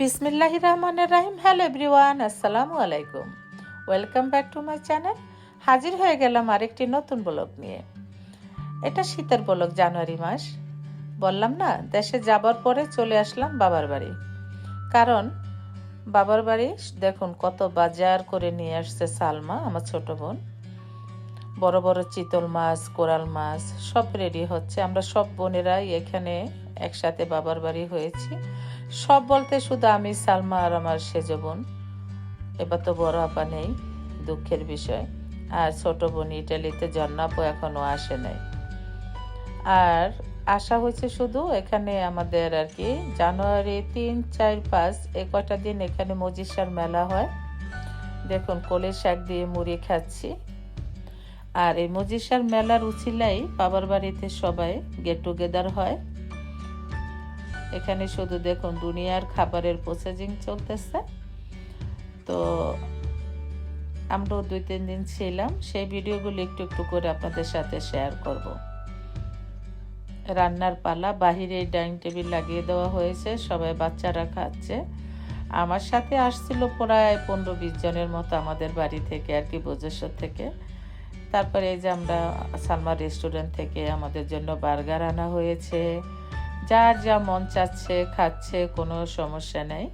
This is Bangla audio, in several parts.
বিসমিল্লাহির রহমানির রহিম। হ্যালো এভরিওয়ান, আসসালামু আলাইকুম। Welcome back to my channel. হাজির হয়ে গেলাম আরেকটি নতুন ব্লগ নিয়ে। এটা শীতের ব্লগ, জানুয়ারি মাস। বললাম না, দেশে যাবার পরে চলে আসলাম বাবার বাড়ি। কারণ বাবার বাড়ি দেখুন কত বাজার করে নিয়ে আসছে সালমা, আমার ছোট বোন। বড় বড় চিতল মাছ, কোরাল মাছ সব রেডি হচ্ছে। আমরা সব বোনেরাই এখানে একসাথে বাবার বাড়ি হয়েছি। সব বলতে শুধু আমি, সালমা আর আমার সেজ বোন। এবার তো বড় আপা নেই, দুঃখের বিষয়। আর ছোট বোন ইটালিতে, জন্নাপও এখনো আসে নাই। আর আসা হয়েছে শুধু এখানে আমাদের আর কি জানুয়ারি 3, 4, 5 এই কয়টা দিন এখানে মজিষার মেলা হয়। দেখুন কোলে শাক দিয়ে মুড়ি খাচ্ছি। আর এই মজিষার মেলার উছিলাই বাবার বাড়িতে সবাই গেট টুগেদার হয়। এখানে শুধু দেখুন দুনিয়ার খাবারের প্রসেসিং চলতেছে। তো আমরাও 2-3 দিন ছিলাম, সেই ভিডিওগুলো একটু একটু করে আপনাদের সাথে শেয়ার করব। রান্নার পালা, বাহিরে ডাইনিং টেবিল লাগিয়ে দেওয়া হয়েছে, সবাই বাচ্চারা খাচ্ছে। আমার সাথে আসছিল প্রায় 15-20 জনের মতো আমাদের বাড়ি থেকে আর কি, বজেশ্বর থেকে। তারপরে এই যে আমরা সালমা রেস্টুরেন্ট থেকে আমাদের জন্য বার্গার আনা হয়েছে। যার যা মন চাচ্ছে খাচ্ছে, কোনো সমস্যা নেই।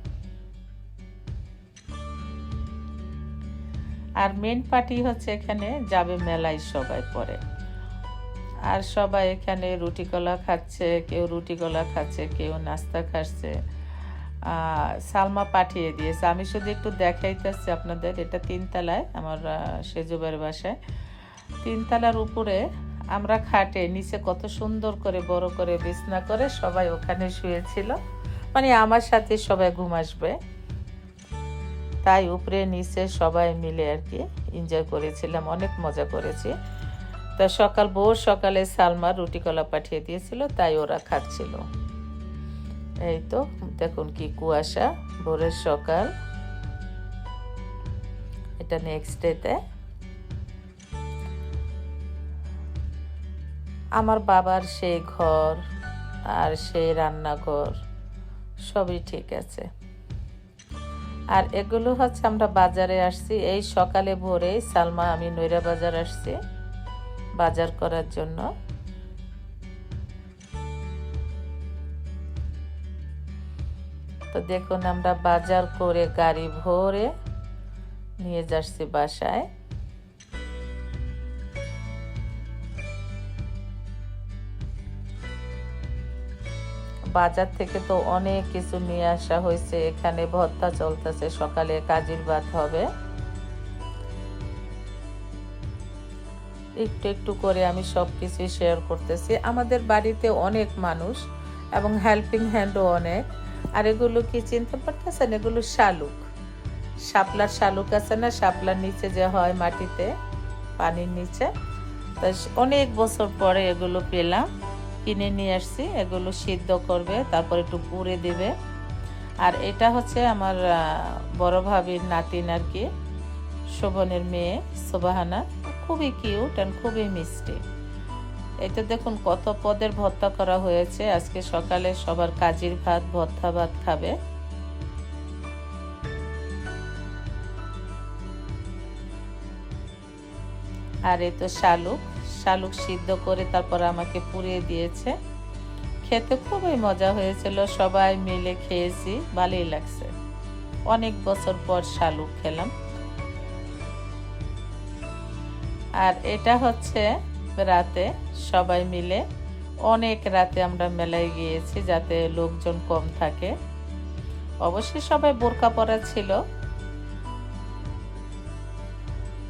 আর মেন পার্টি হচ্ছে এখানে যাবে মেলায় সবাই পরে। আর সবাই এখানে রুটি কলা খাচ্ছে, কেউ রুটি কলা খাচ্ছে, কেউ নাস্তা খাচ্ছে। সালমা পাঠিয়ে দিয়েছে, আমি শুধু একটু দেখাইতেছি আপনাদের। এটা 3 তলায় আমার সেজুবের বাসায়। 3 তলার উপরে আমরা খাটে, নিচে কত সুন্দর করে বড় করে বিছনা করে সবাই ওখানে শুয়েছিল। মানে আমার সাথে সবাই ঘুম আসবে, তাই উপরে নিচে সবাই মিলে আর কি এনজয় করেছিলাম, অনেক মজা করেছি। তা ভোর সকালে সালমা রুটি কলা পাঠিয়ে দিয়েছিল, তাই ওরা খাচ্ছিল। এই তো দেখুন কি কুয়াশা, ভোরের সকাল। এটা নেক্সট ডেতে আমার বাবার সেই ঘর আর সেই রান্নাঘর সবই ঠিক আছে। আর এগুলো হচ্ছে আমরা বাজারে আসছি এই সকালে ভোরে। সালমা আমি নৈরা বাজার আসছি বাজার করার জন্য। তো দেখুন আমরা বাজার করে গাড়ি ভরে নিয়ে যাচ্ছি বাসায়। বাজার থেকে তো অনেক কিছু নিয়ে আসা হয়েছে। এখানে ভর্তা চলতেছে, সকালে কাজির ভাত হবে। একটু একটু করে আমি সব কিছু শেয়ার করতেছি। আমাদের বাড়িতে অনেক মানুষ এবং হেল্পিং হ্যান্ডও অনেক। আর এগুলো কি চিনতে পারতেছেন? এগুলো শালুক, শাপলার শালুক আছে না, শাপলার নিচে যে হয় মাটিতে, পানির নিচে। তাই অনেক বছর পরে এগুলো পেলাম, কিনে নিয়ে আসছি। এগুলো সিদ্ধ করবে, তারপর একটু পুড়ে দেবে। আর এটা হচ্ছে আমার বড় ভাবির নাতিন আর কি, শোভনের মেয়ে সুবাহানা। খুবই কিউট অ্যান্ড খুবই মিষ্টি। এটা দেখুন কত পদের ভর্তা করা হয়েছে। আজকে সকালে সবার কাজির ভাত, ভর্তা ভাত খাবে। আর এই তো শালুক, শালুক সিদ্ধ করে তারপর আমাকে পুড়িয়ে দিয়েছে। খেতে খুবই মজা হয়েছিল, সবাই মিলে খেয়েছি, ভালোই লাগছে। অনেক বছর পর শালুক খেলাম। আর এটা হচ্ছে রাতে সবাই মিলে, অনেক রাতে আমরা মেলায় গিয়েছি যাতে লোকজন কম থাকে। অবশ্যই সবাই বোরকা পরা ছিল,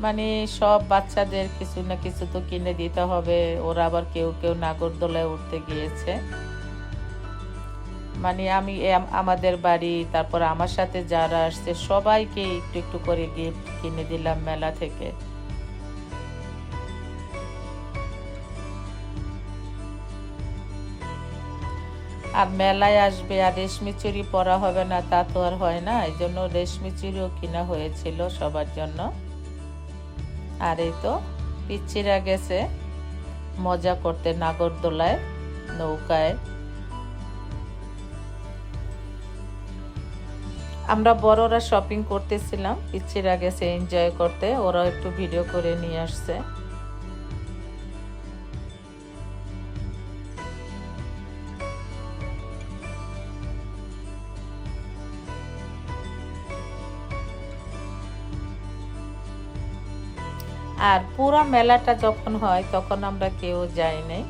মানে সব বাচ্চাদের কিছু না কিছু তো কিনে দিতে হবে। ওরা আবার কেউ কেউ নাগরদোলায় উঠতে গিয়েছে। মানে আমি আমাদের বাড়ি, তারপর আমার সাথে যারা আসছে সবাইকে একটু একটু করে গিফট কিনে দিলাম মেলা থেকে। আর মেলায় আসবে আর রেশমি চুড়ি পরা হবে না তা তো আর হয় না, এই জন্য রেশমি চুড়িও কিনা হয়েছিল সবার জন্য। আর এই তো পিচ্চিরা গেছে মজা করতে নাগরদোলায়, নৌকায়। আমরা বড়রা শপিং করতেছিলাম, ইচ্ছেরা গেছে এনজয় করতে, ওরাও একটু ভিডিও করে নিয়ে আসছে। আর পুরো মেলাটা যখন হয় তখন আমরা কেউ যাই নাই,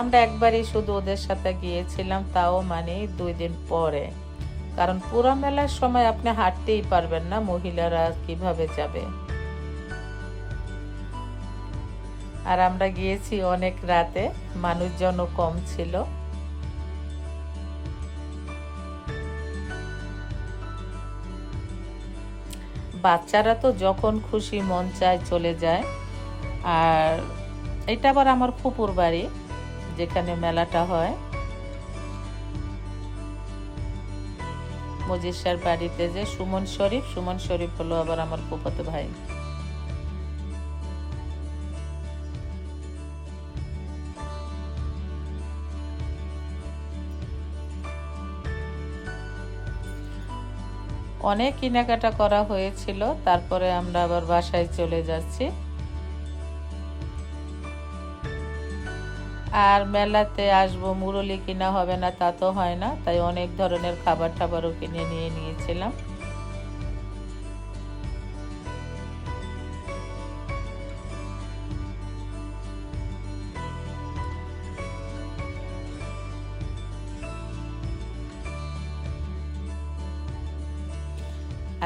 আমরা একবারই শুধু ওদের সাথে গিয়েছিলাম, তাও মানে 2 দিন পরে। কারণ পুরো মেলার সময় আপনি হাঁটতেই পারবেন না, মহিলারা কিভাবে যাবে। আর আমরা গিয়েছি অনেক রাতে, মানুষজনও কম ছিল। বাচ্চারা তো যখন খুশি মন চায় চলে যায়। আর এটা আবার আমার ফুপুর বাড়ি, যেখানে মেলাটা হয়। মজিষার বাড়িতে যে সুমন শরীফ হলো আবার আমার ফুফাতো ভাই। অনেক কেনাকাটা করা হয়েছিল, তারপরে আমরা আবার বাসায় চলে যাচ্ছি। আর মেলাতে আসবো মুরলি কিনা হবে না তা তো হয় না, তাই অনেক ধরনের খাবার টাবারও কিনে নিয়ে নিয়েছিলাম।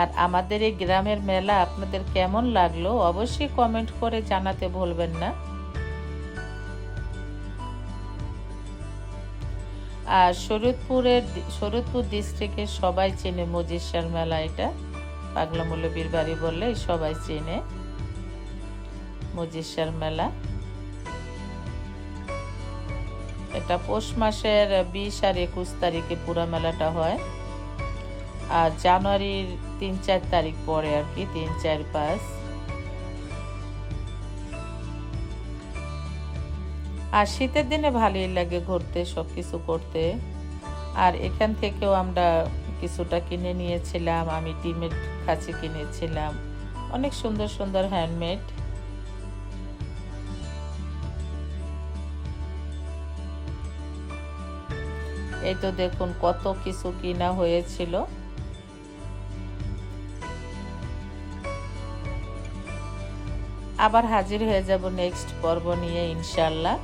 আর আমাদের এই গ্রামের মেলা আপনাদের কেমন লাগলো অবশ্যই কমেন্ট করে জানাতে ভুলবেন না। আর শরীয়তপুর ডিস্ট্রিক্টের সবাই চেনে মজিষার মেলা, এটা পাগলা মৌলবীর বাড়ি বললে সবাই চেনে মজিষার মেলা। এটা পৌষ মাসের 20 আর 21 তারিখে পুরা মেলাটা হয়। আর জানুয়ারির 3-4 তারিখ পরে আর কি, 3, 4, 5। আর শীতের দিনে ভালোই লাগে ঘুরতে, সবকিছু করতে। আর এখান থেকেও আমরা কিছুটা কিনে নিয়েছিলাম, আমি ডিমের কাছে কিনেছিলাম, অনেক সুন্দর সুন্দর হ্যান্ডমেড। এই তো দেখুন কত কিছু কিনা হয়েছিল। আবার হাজির হয়ে যাব নেক্সট পর্ব নিয়ে ইনশাল্লাহ,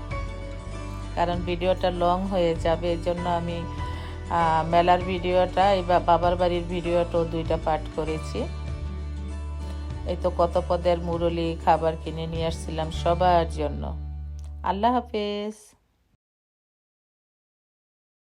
কারণ ভিডিওটা লং হয়ে যাবে, এজন্য আমি মেলার ভিডিওটা এই বাবার বাড়ির ভিডিওটাও 2টা পার্ট করেছি। এই তো কত পদের মুরলি খাবার কিনে নিয়ে আসছিলাম সবার জন্য। আল্লাহ হাফেজ।